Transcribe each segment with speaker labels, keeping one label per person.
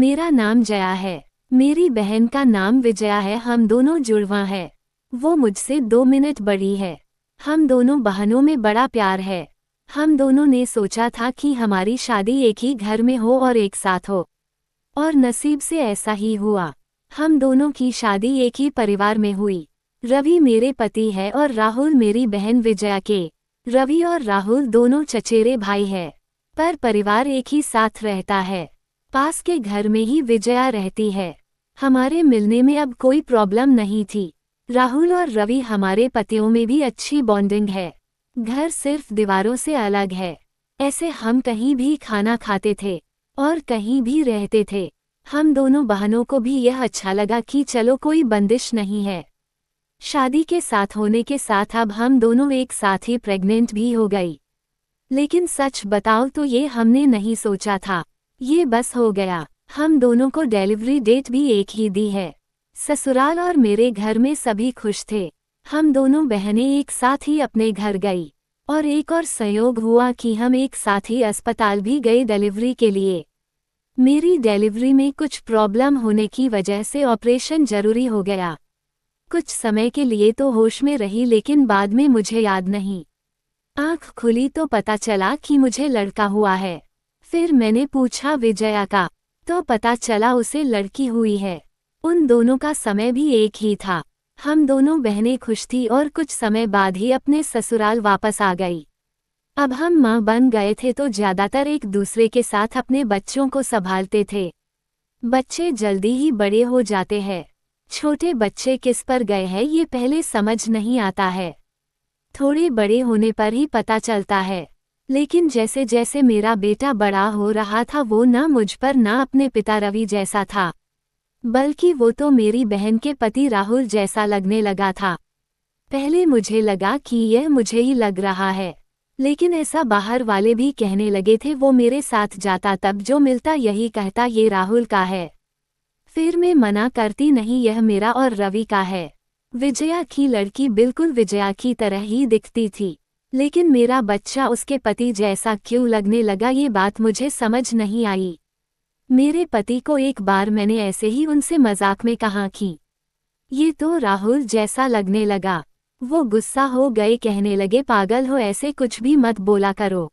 Speaker 1: मेरा नाम जया है। मेरी बहन का नाम विजया है। हम दोनों जुड़वा हैं। वो मुझसे 2 मिनट बड़ी है। हम दोनों बहनों में बड़ा प्यार है। हम दोनों ने सोचा था कि हमारी शादी एक ही घर में हो और एक साथ हो, और नसीब से ऐसा ही हुआ। हम दोनों की शादी एक ही परिवार में हुई। रवि मेरे पति है और राहुल मेरी बहन विजया के। रवि और राहुल दोनों चचेरे भाई हैं, पर परिवार एक ही साथ रहता है। पास के घर में ही विजया रहती है। हमारे मिलने में अब कोई प्रॉब्लम नहीं थी। राहुल और रवि हमारे पतियों में भी अच्छी बॉन्डिंग है। घर सिर्फ दीवारों से अलग है। ऐसे हम कहीं भी खाना खाते थे और कहीं भी रहते थे। हम दोनों बहनों को भी यह अच्छा लगा कि चलो कोई बंदिश नहीं है। शादी के साथ होने के साथ अब हम दोनों एक साथ ही प्रेग्नेंट भी हो गई। लेकिन सच बताओ तो ये हमने नहीं सोचा था, ये बस हो गया। हम दोनों को डिलीवरी डेट भी एक ही दी है। ससुराल और मेरे घर में सभी खुश थे। हम दोनों बहनें एक साथ ही अपने घर गई, और एक और संयोग हुआ कि हम एक साथ ही अस्पताल भी गए डिलीवरी के लिए। मेरी डिलीवरी में कुछ प्रॉब्लम होने की वजह से ऑपरेशन जरूरी हो गया। कुछ समय के लिए तो होश में रही, लेकिन बाद में मुझे याद नहीं। आँख खुली तो पता चला कि मुझे लड़का हुआ है। फिर मैंने पूछा विजया का, तो पता चला उसे लड़की हुई है। उन दोनों का समय भी एक ही था। हम दोनों बहनें खुश थी और कुछ समय बाद ही अपने ससुराल वापस आ गई। अब हम माँ बन गए थे तो ज्यादातर एक दूसरे के साथ अपने बच्चों को संभालते थे। बच्चे जल्दी ही बड़े हो जाते हैं। छोटे बच्चे किस पर गए हैं ये पहले समझ नहीं आता है, थोड़े बड़े होने पर ही पता चलता है। लेकिन जैसे जैसे मेरा बेटा बड़ा हो रहा था, वो ना मुझ पर ना अपने पिता रवि जैसा था, बल्कि वो तो मेरी बहन के पति राहुल जैसा लगने लगा था। पहले मुझे लगा कि यह मुझे ही लग रहा है, लेकिन ऐसा बाहर वाले भी कहने लगे थे। वो मेरे साथ जाता तब जो मिलता यही कहता ये राहुल का है। फिर मैं मना करती, नहीं यह मेरा और रवि का है। विजया की लड़की बिल्कुल विजया की तरह ही दिखती थी, लेकिन मेरा बच्चा उसके पति जैसा क्यों लगने लगा, ये बात मुझे समझ नहीं आई। मेरे पति को एक बार मैंने ऐसे ही उनसे मजाक में कहा कि ये तो राहुल जैसा लगने लगा। वो गुस्सा हो गए, कहने लगे पागल हो, ऐसे कुछ भी मत बोला करो।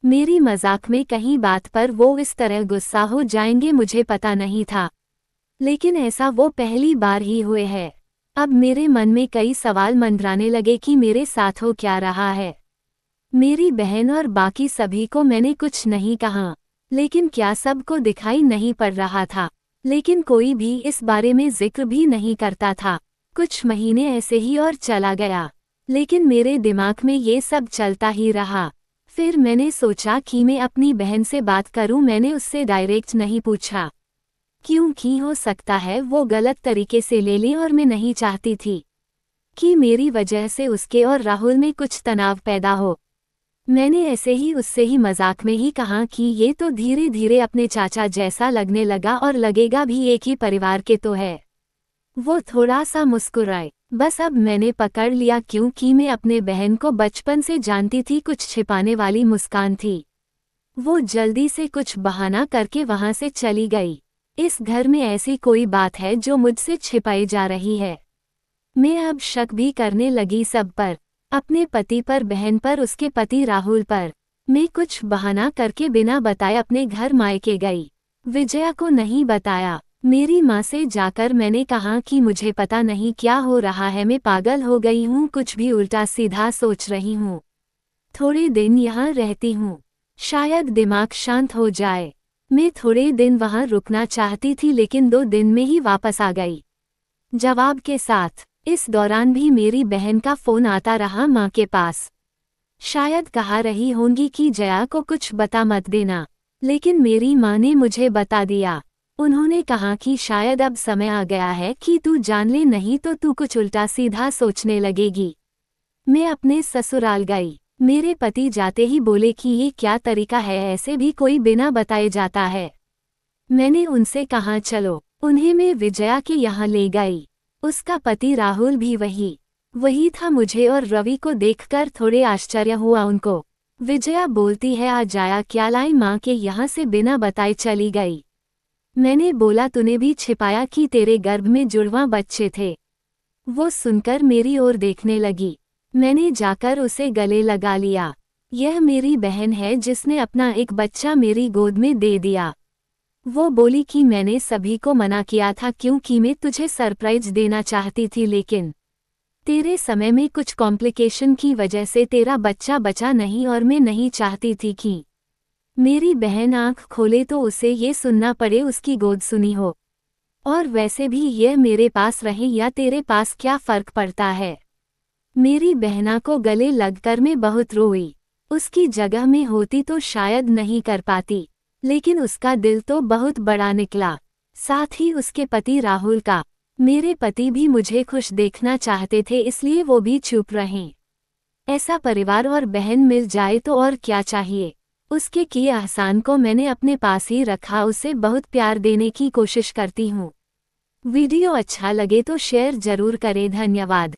Speaker 1: मेरी मजाक में कहीं बात पर वो इस तरह गुस्सा हो जाएंगे मुझे पता नहीं था, लेकिन ऐसा वो पहली बार ही हुए है। अब मेरे मन में कई सवाल मंडराने लगे कि मेरे साथ हो क्या रहा है। मेरी बहन और बाकी सभी को मैंने कुछ नहीं कहा, लेकिन क्या सबको दिखाई नहीं पड़ रहा था। लेकिन कोई भी इस बारे में जिक्र भी नहीं करता था। कुछ महीने ऐसे ही और चला गया, लेकिन मेरे दिमाग में ये सब चलता ही रहा। फिर मैंने सोचा कि मैं अपनी बहन से बात करूं। मैंने उससे डायरेक्ट नहीं पूछा, क्योंकि हो सकता है वो गलत तरीके से ले ले, और मैं नहीं चाहती थी कि मेरी वजह से उसके और राहुल में कुछ तनाव पैदा हो। मैंने ऐसे ही उससे ही मजाक में ही कहा कि ये तो धीरे धीरे अपने चाचा जैसा लगने लगा और लगेगा भी एक ही परिवार के तो है। वो थोड़ा सा मुस्कुराए। बस अब मैंने पकड़ लिया, क्योंकि मैं अपने बहन को बचपन से जानती थी। कुछ छिपाने वाली मुस्कान थी। वो जल्दी से कुछ बहाना करके वहां से चली गई। इस घर में ऐसी कोई बात है जो मुझसे छिपाई जा रही है। मैं अब शक भी करने लगी सब पर, अपने पति पर, बहन पर, उसके पति राहुल पर। मैं कुछ बहाना करके बिना बताए अपने घर मायके गई। विजया को नहीं बताया। मेरी माँ से जाकर मैंने कहा कि मुझे पता नहीं क्या हो रहा है, मैं पागल हो गई हूँ, कुछ भी उल्टा सीधा सोच रही हूँ। थोड़े दिन यहाँ रहती हूँ, शायद दिमाग शांत हो जाए। मैं थोड़े दिन वहाँ रुकना चाहती थी, लेकिन 2 दिन में ही वापस आ गई जवाब के साथ। इस दौरान भी मेरी बहन का फोन आता रहा माँ के पास। शायद कहा रही होंगी कि जया को कुछ बता मत देना, लेकिन मेरी माँ ने मुझे बता दिया। उन्होंने कहा कि शायद अब समय आ गया है कि तू जान ले, नहीं तो तू कुछ उल्टा सीधा सोचने लगेगी। मैं अपने ससुराल गई। मेरे पति जाते ही बोले कि ये क्या तरीका है, ऐसे भी कोई बिना बताए जाता है। मैंने उनसे कहा चलो। उन्हें मैं विजया के यहाँ ले गई। उसका पति राहुल भी वही था। मुझे और रवि को देखकर थोड़े आश्चर्य हुआ उनको। विजया बोलती है आ जाया क्या लाई, माँ के यहाँ से बिना बताए चली गई। मैंने बोला तूने भी छिपाया कि तेरे गर्भ में जुड़वां बच्चे थे। वो सुनकर मेरी ओर देखने लगी। मैंने जाकर उसे गले लगा लिया। यह मेरी बहन है जिसने अपना एक बच्चा मेरी गोद में दे दिया। वो बोली कि मैंने सभी को मना किया था क्योंकि मैं तुझे सरप्राइज देना चाहती थी, लेकिन तेरे समय में कुछ कॉम्प्लिकेशन की वजह से तेरा बच्चा बचा नहीं और मैं नहीं चाहती थी कि मेरी बहन आंख खोले तो उसे ये सुनना पड़े उसकी गोद सुनी हो। और वैसे भी यह मेरे पास रहे या तेरे पास क्या फर्क पड़ता है। मेरी बहना को गले लगकर मैं बहुत रोई। उसकी जगह में होती तो शायद नहीं कर पाती, लेकिन उसका दिल तो बहुत बड़ा निकला। साथ ही उसके पति राहुल का। मेरे पति भी मुझे खुश देखना चाहते थे, इसलिए वो भी चुप रहे। ऐसा परिवार और बहन मिल जाए तो और क्या चाहिए। उसके किए एहसान को मैंने अपने पास ही रखा। उसे बहुत प्यार देने की कोशिश करती हूँ। वीडियो अच्छा लगे तो शेयर जरूर करें। धन्यवाद।